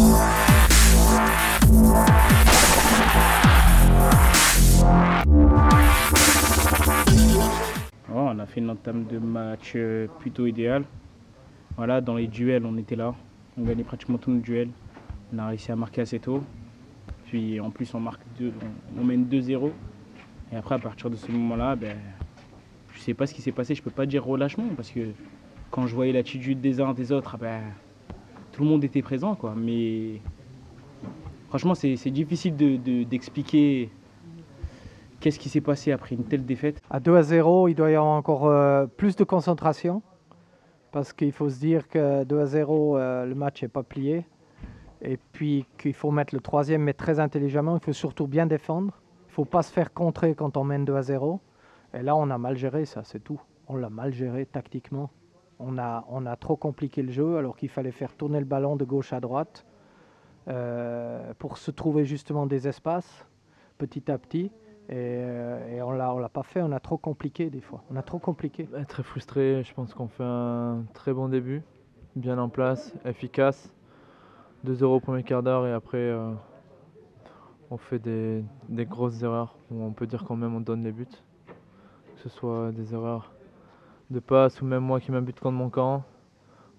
On a fait une entame de match plutôt idéale. Voilà, dans les duels, on était là. On gagnait pratiquement tous nos duels. On a réussi à marquer assez tôt. Puis en plus, on mène 2-0. Et après, à partir de ce moment-là, je ne sais pas ce qui s'est passé. Je ne peux pas dire relâchement parce que quand je voyais l'attitude des uns des autres, tout le monde était présent, quoi. Mais franchement, c'est difficile d'expliquer qu'est-ce qui s'est passé après une telle défaite. À 2-0, il doit y avoir encore plus de concentration. Parce qu'il faut se dire que 2-0, le match n'est pas plié. Et puis qu'il faut mettre le troisième, mais très intelligemment. Il faut surtout bien défendre. Il ne faut pas se faire contrer quand on mène 2-0. Et là, on a mal géré ça, c'est tout. On l'a mal géré tactiquement. On a trop compliqué le jeu alors qu'il fallait faire tourner le ballon de gauche à droite pour se trouver justement des espaces petit à petit. Et on l'a pas fait, on a trop compliqué des fois. On a trop compliqué. Très frustré, je pense qu'on fait un très bon début. Bien en place, efficace. 2-0 au premier quart d'heure et après on fait des grosses erreurs où on peut dire quand même on donne les buts. Que ce soit des erreurs de passe ou même moi qui m'abute contre mon camp.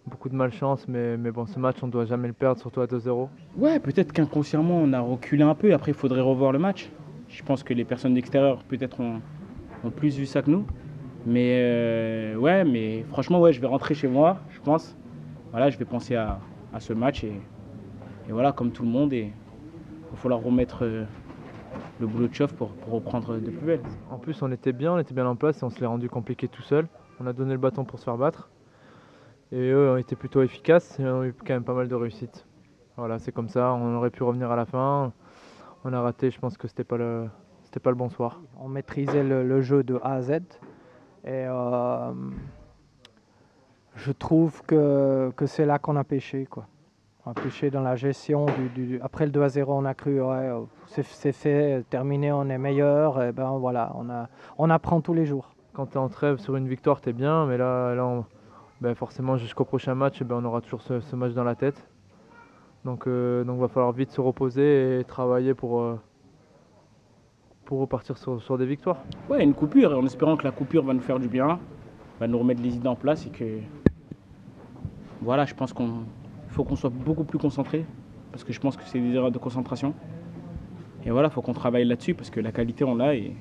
Beaucoup de malchance, mais bon, ce match on ne doit jamais le perdre, surtout à 2-0. Ouais, peut-être qu'inconsciemment on a reculé un peu. Après, il faudrait revoir le match. Je pense que les personnes d'extérieur peut-être ont plus vu ça que nous. Mais ouais, mais franchement, ouais, je vais rentrer chez moi, je pense. Voilà, je vais penser à ce match et voilà, comme tout le monde. Et il va falloir remettre le boulot de chauffe pour reprendre de plus belle. En plus, on était bien en place et on se l'est rendu compliqué tout seul. On a donné le bâton pour se faire battre. Et eux ont été plutôt efficaces et ont eu quand même pas mal de réussite. Voilà, c'est comme ça, on aurait pu revenir à la fin. On a raté, je pense que c'était pas le bon soir. On maîtrisait le jeu de A à Z. Et je trouve que c'est là qu'on a pêché, quoi. On a pêché dans la gestion après le 2-0, on a cru ouais, c'est fait, terminé, on est meilleur. Et ben voilà, on apprend tous les jours. Quand tu es en trêve sur une victoire, tu es bien, mais là forcément jusqu'au prochain match, on aura toujours ce match dans la tête. Donc va falloir vite se reposer et travailler pour repartir sur des victoires. Ouais, une coupure, en espérant que la coupure va nous faire du bien, va nous remettre les idées en place et que voilà, je pense qu'il faut qu'on soit beaucoup plus concentré parce que je pense que c'est des erreurs de concentration. Et voilà, il faut qu'on travaille là-dessus parce que la qualité on l'a et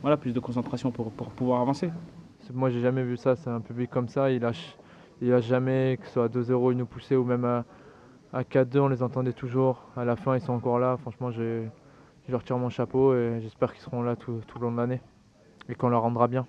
voilà, plus de concentration pour pouvoir avancer. Moi j'ai jamais vu ça, c'est un public comme ça, il lâche jamais, que ce soit à 2-0 ils nous poussaient ou même à 4-2 on les entendait toujours. À la fin ils sont encore là, franchement je leur tire mon chapeau et j'espère qu'ils seront là tout le long de l'année et qu'on leur rendra bien.